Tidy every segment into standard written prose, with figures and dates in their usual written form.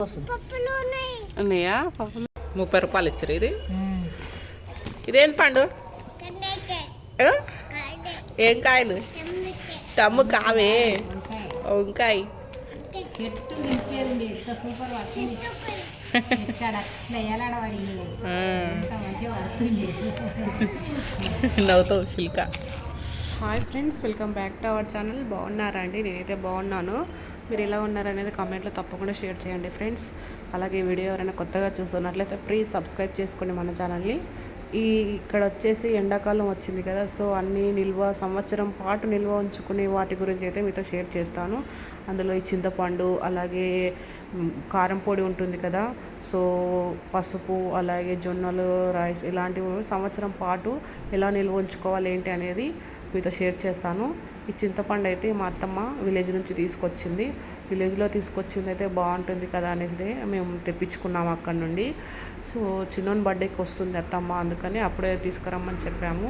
ఉన్నాయా పప్పులు 30 రూపాయలు ఇచ్చారు. ఇది ఇదేంటి పండు? ఏం కాయలు? తమ్ము కావే వంకాయ. నవ్వుతావు శిల్క. Hi friends, welcome back to our channel. బాగున్నారా అండి? నేనైతే బాగున్నాను. మీరు ఎలా ఉన్నారనేది కామెంట్లో తప్పకుండా షేర్ చేయండి ఫ్రెండ్స్. అలాగే వీడియో ఎవరైనా కొత్తగా చూస్తున్నట్లయితే ప్లీజ్ సబ్స్క్రైబ్ చేసుకోండి మన ఛానల్ని. ఇక్కడ వచ్చేసి ఎండాకాలం వచ్చింది కదా, సో అన్నీ సంవత్సరం పాటు నిల్వ ఉంచుకునే వాటి గురించి అయితే మీతో షేర్ చేస్తాను. అందులో ఈ చింతపండు, అలాగే కారం పొడి ఉంటుంది కదా, సో పసుపు, అలాగే జొన్నలు, రైస్, ఇలాంటివి సంవత్సరం పాటు ఎలా నిల్వ ఉంచుకోవాలి ఏంటి అనేది మీతో షేర్ చేస్తాను. ఈ చింతపండు అయితే మా అత్తమ్మ విలేజ్ నుంచి తీసుకొచ్చింది. విలేజ్లో తీసుకొచ్చింది అయితే బాగుంటుంది కదా అనేది మేము తెప్పించుకున్నాము అక్కడ నుండి. సో చిన్నోని బర్త్డేకి వస్తుంది అత్తమ్మ, అందుకని అప్పుడే తీసుకురమ్మని చెప్పాము.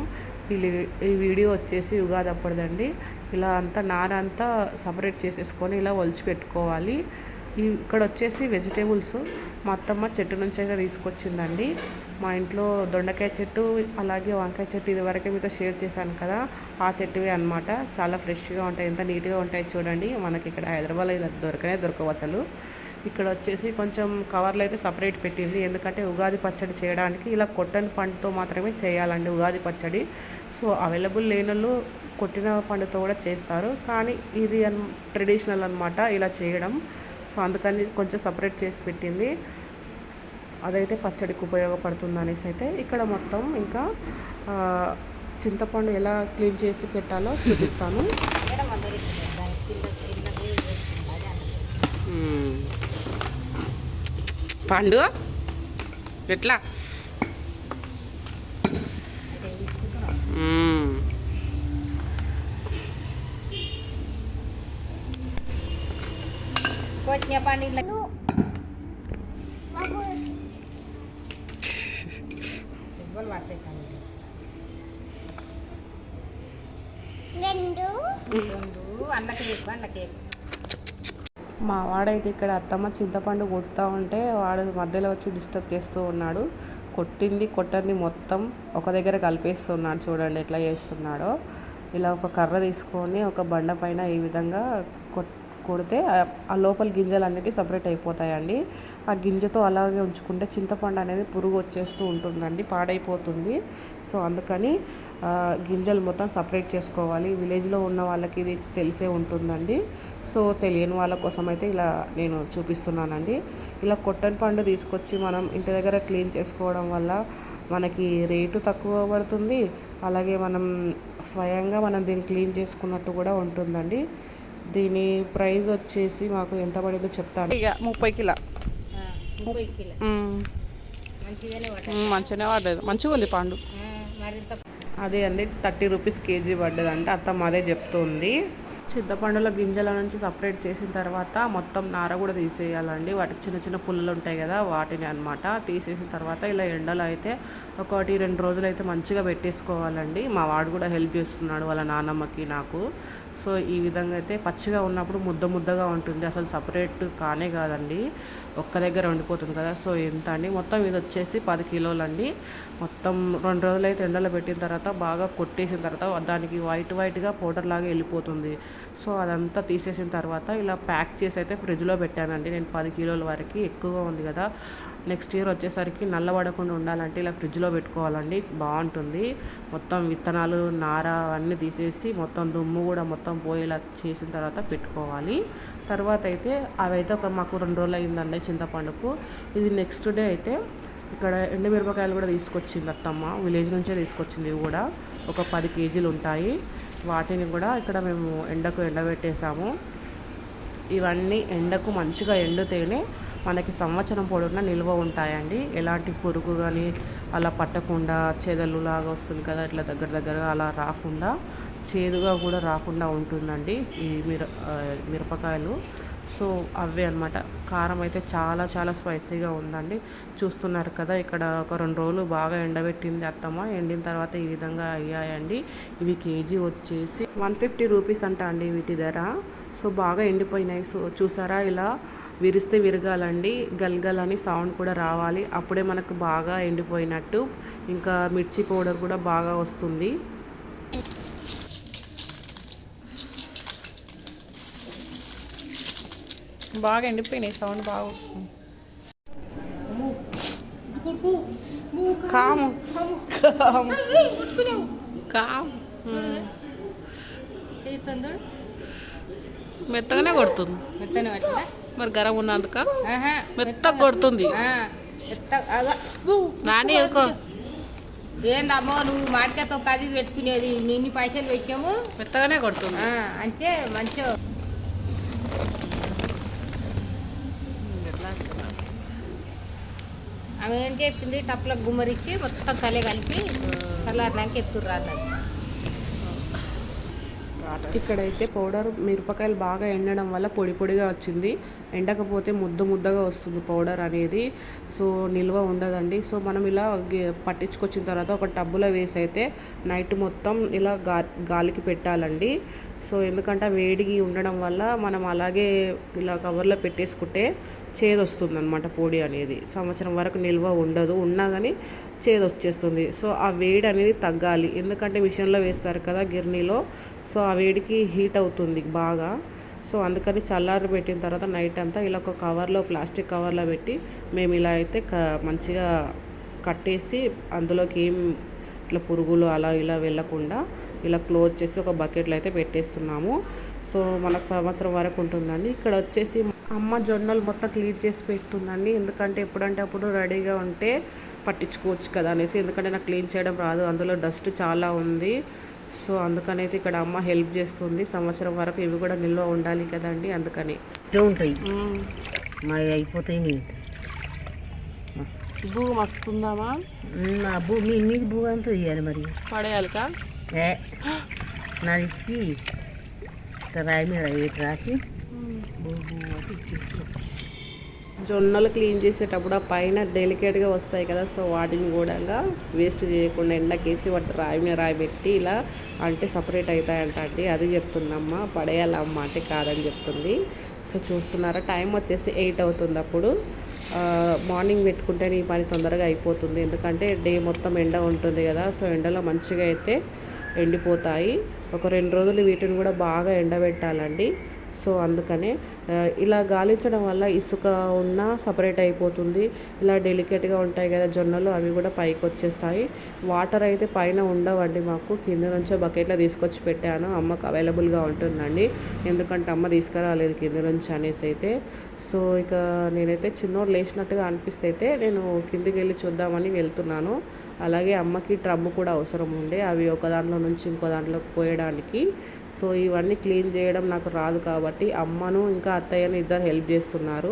ఈ వీడియో వచ్చేసి ఉగాది అప్పటిదండి. ఇలా అంతా నార అంతా సపరేట్ చేసేసుకొని ఇలా ఒలిచి పెట్టుకోవాలి. ఇక్కడ వచ్చేసి వెజిటేబుల్స్ మా అత్తమ్మ చెట్టు నుంచి అయితే తీసుకొచ్చిందండి. మా ఇంట్లో దొండకాయ చెట్టు, అలాగే వంకాయ చెట్టు ఇదివరకే మీతో షేర్ చేశాను కదా, ఆ చెట్టువే అనమాట. చాలా ఫ్రెష్గా ఉంటాయి, ఎంత నీట్గా ఉంటాయి చూడండి. మనకి ఇక్కడ హైదరాబాద్లో ఇలా దొరకవు అసలు. ఇక్కడ వచ్చేసి కొంచెం కవర్లు అయితే సపరేట్ పెట్టింది, ఎందుకంటే ఉగాది పచ్చడి చేయడానికి ఇలా కొట్టని పండుతో మాత్రమే చేయాలండి ఉగాది పచ్చడి. సో అవైలబుల్ లేనోళ్ళు కొట్టిన పండుతో కూడా చేస్తారు, కానీ ఇది ట్రెడిషనల్ అనమాట ఇలా చేయడం. సో అందుకని కొంచెం సపరేట్ చేసి పెట్టింది. అదైతే పచ్చడికి ఉపయోగపడుతుంది అనేసి అయితే ఇక్కడ మొత్తం ఇంకా చింతపండు ఎలా క్లీన్ చేసి పెట్టాలో చూపిస్తాను. పండు ఎట్లా మా వాడైతే ఇక్కడ అత్తమ్మ చింతపండు కొడుతూ ఉంటే వాడు మధ్యలో వచ్చి డిస్టర్బ్ చేస్తూ ఉన్నాడు. కొట్టంది మొత్తం ఒక దగ్గర కలిపేస్తున్నాడు. చూడండి ఎట్లా చేస్తున్నాడో. ఇలా ఒక కర్ర తీసుకొని ఒక బండ పైన ఈ విధంగా కొడితే ఆ లోపల గింజలు అన్నిటి సపరేట్ అయిపోతాయండి. ఆ గింజతో అలాగే ఉంచుకుంటే చింతపండు అనేది పురుగు వచ్చేస్తూ ఉంటుందండి, పాడైపోతుంది. సో అందుకని గింజలు మొత్తం సపరేట్ చేసుకోవాలి. విలేజ్లో ఉన్న వాళ్ళకి ఇది తెలిసే ఉంటుందండి. సో తెలియని వాళ్ళ కోసం అయితే ఇలా నేను చూపిస్తున్నానండి. ఇలా కొట్టని పండు తీసుకొచ్చి మనం ఇంటి దగ్గర క్లీన్ చేసుకోవడం వల్ల మనకి రేటు తక్కువ పడుతుంది, అలాగే మనం స్వయంగా మనం దీన్ని క్లీన్ చేసుకున్నట్టు కూడా ఉంటుందండి. దీని ప్రైస్ వచ్చేసి మాకు ఎంత పడిందో చెప్తాను. ఇక 30 కిలో మంచిగానే పడ్డది, మంచిగా ఉంది పండు. అదే అండి 30 రూపీస్ కేజీ పడ్డది అంటే అత్తమ్మ అదే చెప్తుంది. చింతపండుల గింజల నుంచి సపరేట్ చేసిన తర్వాత మొత్తం నార కూడా తీసేయాలండి. వాటికి చిన్న చిన్న పుల్లలు ఉంటాయి కదా, వాటిని అనమాట తీసేసిన తర్వాత ఇలా ఎండలో అయితే 1-2 రోజులు అయితే మంచిగా పెట్టేసుకోవాలండి. మా వాడు కూడా హెల్ప్ చేస్తున్నాడు వాళ్ళ నాన్నమ్మకి, నాకు. సో ఈ విధంగా అయితే పచ్చిగా ఉన్నప్పుడు ముద్దగా ఉంటుంది, అసలు సపరేట్ కానే కాదండి, ఒక్క దగ్గర వండిపోతుంది కదా. సో ఎంత అండి మొత్తం ఇది వచ్చేసి 10 కిలోలు అండి. మొత్తం 2 రోజులు అయితే ఎండలో పెట్టిన తర్వాత బాగా కొట్టేసిన తర్వాత దానికి వైట్గా పౌడర్ లాగా వెళ్ళిపోతుంది. సో అదంతా తీసేసిన తర్వాత ఇలా ప్యాక్ చేసి అయితే ఫ్రిడ్జ్లో పెట్టానండి నేను. 10 కిలోల వరకు ఎక్కువగా ఉంది కదా, నెక్స్ట్ ఇయర్ వచ్చేసరికి నల్లబడకుండా ఉండాలంటే ఇలా ఫ్రిడ్జ్లో పెట్టుకోవాలండి, బాగుంటుంది. మొత్తం విత్తనాలు, నార అన్నీ తీసేసి మొత్తం దుమ్ము కూడా మొత్తం పోయేలా చేసిన తర్వాత పెట్టుకోవాలి. తర్వాత అయితే అవైతే మాకు 2 రోజులు అయిందండి చింతపండుకు. ఇది నెక్స్ట్ డే అయితే ఇక్కడ ఎండుమిరపకాయలు కూడా తీసుకొచ్చింది అత్తమ్మ, విలేజ్ నుంచే తీసుకొచ్చింది. ఇవి కూడా ఒక 10 కేజీలు ఉంటాయి. వాటిని కూడా ఇక్కడ మేము ఎండబెట్టేసాము. ఇవన్నీ ఎండకు మంచిగా ఎండితేనే మనకి సంవత్సరం పొడవునా నిల్వ ఉంటాయండి. ఎలాంటి పురుగు కానీ అలా పట్టకుండా, చెదలు లాగా వస్తుంది కదా ఇట్లా దగ్గరగా అలా రాకుండా, చేదుగా కూడా రాకుండా ఉంటుందండి ఈ మిరపకాయలు. సో అవే అనమాట. కారం అయితే చాలా స్పైసీగా ఉందండి. చూస్తున్నారు కదా, ఇక్కడ ఒక 2 రోజులు బాగా ఎండబెట్టింది అత్తమ్మ. ఎండిన తర్వాత ఈ విధంగా అయ్యాయండి. ఇవి కేజీ వచ్చేసి 150 రూపీస్ అంట అండి వీటి ధర. సో బాగా ఎండిపోయినాయి. సో చూసారా ఇలా విరిస్తే విరగాలండి, గల్గల్ అని సౌండ్ కూడా రావాలి. అప్పుడే మనకు బాగా ఎండిపోయినట్టు. ఇంకా మిర్చి పౌడర్ కూడా బాగా వస్తుంది. బాగా ఎండిపోయినాయి, సౌండ్ బాగా వస్తుంది. కాము కాము కాము మెత్తగానే కొడుతుంది. మరి గరం ఉన్నందుక మెత్తగా కొడుతుంది. నాని ఏందమ్మో నువ్వు మాటకేతో కది పెట్టుకునేది, ఇన్ని పైసలు పెట్టాము, మెత్తగానే కొడుతుంది. అంతే మంచిగా. ఆమె ఏం చెప్పింది, టప్లకు గుమ్మరిచ్చి మొత్తం కలే కలిపి చల్లారినాక ఎత్తుర్రాదు. ఇక్కడైతే పౌడర్ మిరపకాయలు బాగా ఎండడం వల్ల పొడి పొడిగా వచ్చింది. ఎండకపోతే ముద్దగా వస్తుంది పౌడర్ అనేది. సో నిల్వ ఉండదండి. సో మనం ఇలా పట్టించుకొచ్చిన తర్వాత ఒక టబ్బులో వేసి అయితే నైట్ మొత్తం ఇలా గాలికి పెట్టాలండి. సో ఎందుకంటే వేడికి ఉండడం వల్ల మనం అలాగే ఇలా కవర్లో పెట్టేసుకుంటే చేదు వస్తుంది అనమాట. పొడి అనేది సంవత్సరం వరకు నిల్వ ఉండదు, ఉన్నా కానీ చేదు వచ్చేస్తుంది. సో ఆ వేడి అనేది తగ్గాలి, ఎందుకంటే మిషన్లో వేస్తారు కదా గిర్నీలో. సో ఆ వేడికి హీట్ అవుతుంది బాగా. సో అందుకని చల్లారి పెట్టిన తర్వాత నైట్ అంతా ఇలా ఒక కవర్లో, ప్లాస్టిక్ కవర్లో పెట్టి మేము ఇలా అయితే మంచిగా కట్టేసి అందులోకి ఏం ఇట్లా పురుగులు అలా ఇలా వెళ్ళకుండా ఇలా క్లోజ్ చేసి ఒక బకెట్లో అయితే పెట్టేస్తున్నాము. సో మనకు సంవత్సరం వరకు ఉంటుందండి. ఇక్కడ వచ్చేసి అమ్మ జొన్నలు మొత్తం క్లీన్ చేసి పెడుతుందండి, ఎందుకంటే ఎప్పుడంటే అప్పుడు రెడీగా ఉంటే పట్టించుకోవచ్చు కదా అనేసి. ఎందుకంటే నాకు క్లీన్ చేయడం రాదు, అందులో డస్ట్ చాలా ఉంది. సో అందుకనైతే ఇక్కడ అమ్మ హెల్ప్ చేస్తుంది. సంవత్సరం వరకు ఇవి కూడా నిల్వ ఉండాలి కదండి, అందుకని ఉంటాయి. మరి అయిపోతాయి. భూమి వస్తుందామా? భూమి మీకు భూమి అంతా ఇవ్వాలి, మరి పడేయాలి కా నాది ఇచ్చి రాయి మీద రాసి జొన్నలు క్లీన్ చేసేటప్పుడు ఆ పైన డెలికేట్గా వస్తాయి కదా. సో వాటిని కూడా వేస్ట్ చేయకుండా ఎండకేసి వాటి రాయి మీద రాయి పెట్టి ఇలా అంటే సపరేట్ అవుతాయంట అండి. అది చెప్తుందమ్మ, పడేయాలమ్మ అంటే కాదని చెప్తుంది. సో చూస్తున్నారా, టైం వచ్చేసి 8 అవుతుంది. అప్పుడు మార్నింగ్ పెట్టుకుంటే ఈ పని తొందరగా అయిపోతుంది, ఎందుకంటే డే మొత్తం ఎండ ఉంటుంది కదా. సో ఎండలో మంచిగా అయితే ఎండిపోతాయి. ఒక 2 రోజులు వీటిని కూడా బాగా ఎండబెట్టాలండి. సో అందుకనే ఇలా గాలించడం వల్ల ఇసుక ఉన్న సపరేట్ అయిపోతుంది. ఇలా డెలికేట్గా ఉంటాయి కదా జొన్నలు, అవి కూడా పైకి వచ్చేస్తాయి. వాటర్ అయితే పైన ఉండవండి మాకు, కింద నుంచే బకెట్లో తీసుకొచ్చి పెట్టాను. అమ్మకు అవైలబుల్గా ఉంటుందండి, ఎందుకంటే అమ్మ తీసుకురాలేదు కింద నుంచి అనేసి అయితే. సో ఇక నేనైతే చిన్నోడు లేచినట్టుగా అనిపిస్తే అయితే నేను కిందికి వెళ్ళి చూద్దామని వెళ్తున్నాను. అలాగే అమ్మకి ట్రబ్బు కూడా అవసరం ఉండే, అవి ఒక దాంట్లో నుంచి ఇంకో దాంట్లోకి పోయడానికి. సో ఇవన్నీ క్లీన్ చేయడం నాకు రాదు కాబట్టి అమ్మను ఇంకా అత్తయ్యను ఇద్దరు హెల్ప్ చేస్తున్నారు.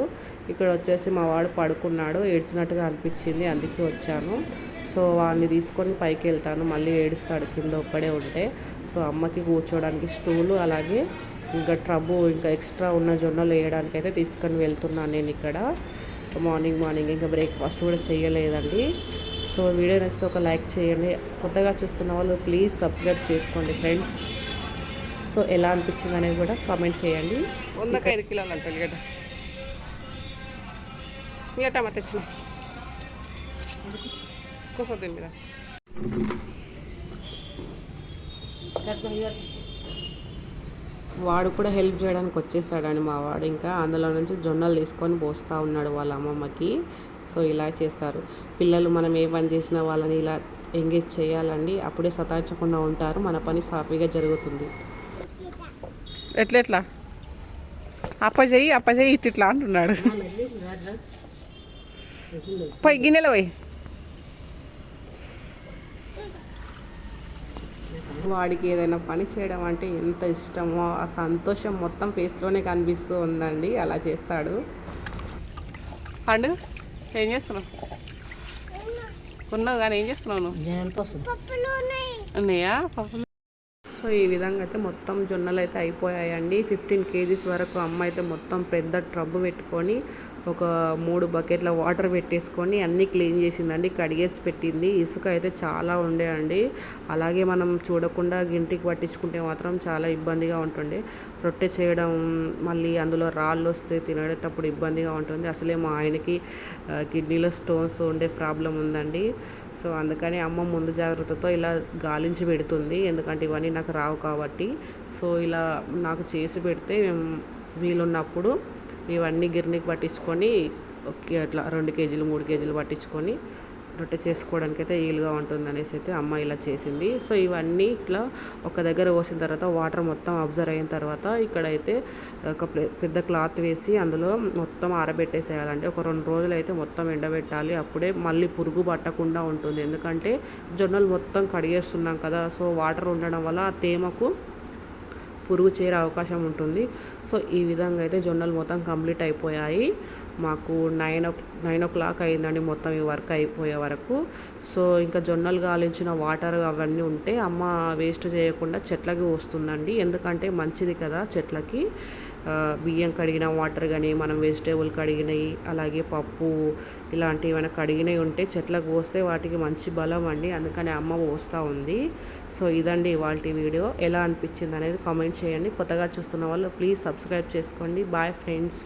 ఇక్కడ వచ్చేసి మా వాడు పడుకున్నాడు, ఏడ్చినట్టుగా అనిపించింది, అందుకే వచ్చాను. సో వాడిని తీసుకొని పైకి వెళ్తాను, మళ్ళీ ఏడుస్తాడు కింద ఒక్కడే ఉంటే. సో అమ్మకి కూర్చోడానికి స్టూలు, అలాగే ఇంకా ట్రబ్బు, ఇంకా ఎక్స్ట్రా ఉన్న జొన్నలు వేయడానికి అయితే తీసుకొని వెళ్తున్నాను నేను. ఇక్కడ మార్నింగ్ ఇంకా బ్రేక్ఫాస్ట్ కూడా చేయలేదండి. సో వీడియో నచ్చితే ఒక లైక్ చేయండి, కొత్తగా చూస్తున్న వాళ్ళు ప్లీజ్ సబ్స్క్రైబ్ చేసుకోండి ఫ్రెండ్స్. సో ఎలా అనిపించింది అనేది కూడా కామెంట్ చేయండి. 105 కిలోలు అంట ఎల్లిగడ్డ, ఇంకా టమాటా తెచ్చిన కోసం దీని మీద. వాడు కూడా హెల్ప్ చేయడానికి వచ్చేసాడని మా వాడు. ఇంకా అందులో నుంచి జొన్నలు తీసుకొని పోస్తూ ఉన్నాడు వాళ్ళ అమ్మమ్మకి. సో ఇలా చేస్తారు పిల్లలు. మనం ఏ పని చేసినా వాళ్ళని ఇలా ఎంగేజ్ చేయాలండి, అప్పుడే సతాయించకుండా ఉంటారు, మన పని సాఫీగా జరుగుతుంది. ఎట్లా అప్పచెయ్యి ఇట్లా అంటున్నాడు. పోయి గిన్నెలో పోయి. వాడికి ఏదైనా పని చేయడం అంటే ఎంత ఇష్టమో, ఆ సంతోషం మొత్తం ఫేస్లోనే కనిపిస్తూ ఉందండి. అలా చేస్తాడు. పండు ఏం చేస్తున్నావు? ఉన్నావు కానీ ఏం చేస్తున్నావు నువ్వు? ఉన్నాయా పప్పు? సో ఈ విధంగా అయితే మొత్తం జొన్నలు అయితే అయిపోయాయండి. 15 kgs వరకు అమ్మ అయితే మొత్తం పెద్ద ట్రబ్బు పెట్టుకొని ఒక 3 బకెట్ల వాటర్ పెట్టేసుకొని అన్నీ క్లీన్ చేసిందండి, కడిగేసి పెట్టింది. ఇసుక అయితే చాలా ఉండే అండి. అలాగే మనం చూడకుండా గింటికి పట్టించుకుంటే మాత్రం చాలా ఇబ్బందిగా ఉంటుండే. రొట్టె చేయడం, మళ్ళీ అందులో రాళ్ళు వస్తే తినేటప్పుడు ఇబ్బందిగా ఉంటుంది. అసలే మా ఆయనకి కిడ్నీలో స్టోన్స్ ఉండే ప్రాబ్లం ఉందండి. సో అందుకని అమ్మ ముందు జాగ్రత్తతో ఇలా గాలించి పెడుతుంది, ఎందుకంటే ఇవన్నీ నాకు రావు కాబట్టి. సో ఇలా నాకు చేసి పెడితే వీలున్నప్పుడు ఇవన్నీ గిర్నీకి పట్టించుకొని అట్లా 2 కేజీలు 3 కేజీలు పట్టించుకొని రొట్టె చేసుకోవడానికి అయితే వీలుగా ఉంటుంది అనేసి అయితే అమ్మ ఇలా చేసింది. సో ఇవన్నీ ఇట్లా ఒక దగ్గర పోసిన తర్వాత వాటర్ మొత్తం అబ్జర్వ్ అయిన తర్వాత ఇక్కడైతే ఒక పెద్ద క్లాత్ వేసి అందులో మొత్తం ఆరబెట్టేసేయాలంటే ఒక 2 రోజులు అయితే మొత్తం ఎండబెట్టాలి. అప్పుడే మళ్ళీ పురుగు పట్టకుండా ఉంటుంది. ఎందుకంటే జొన్నలు మొత్తం కడిగేస్తున్నాం కదా, సో వాటర్ ఉండడం వల్ల ఆ తేమకు పురుగు చేరే అవకాశం ఉంటుంది. సో ఈ విధంగా అయితే జొన్నలు మొత్తం కంప్లీట్ అయిపోయాయి. మాకు 9 o'clock అయిందండి మొత్తం ఈ వర్క్ అయిపోయే వరకు. సో ఇంకా జొన్నలు గాలించిన వాటర్ అవన్నీ ఉంటే అమ్మ వేస్ట్ చేయకుండా చెట్లకి పోస్తుందండి, ఎందుకంటే మంచిది కదా చెట్లకి. బియ్యం కడిగిన వాటర్ కానీ, మనం వెజిటేబుల్ కడిగినవి, అలాగే పప్పు ఇలాంటివి ఏమైనా కడిగినవి ఉంటే చెట్లకు పోస్తే వాటికి మంచి బలం అండి, అందుకని అమ్మ పోస్తూ ఉంది. సో ఇదండి ఇవాల్టి వీడియో. ఎలా అనిపించింది అనేది కామెంట్ చేయండి. కొత్తగా చూస్తున్న వాళ్ళు ప్లీజ్ సబ్స్క్రైబ్ చేసుకోండి. Bye friends.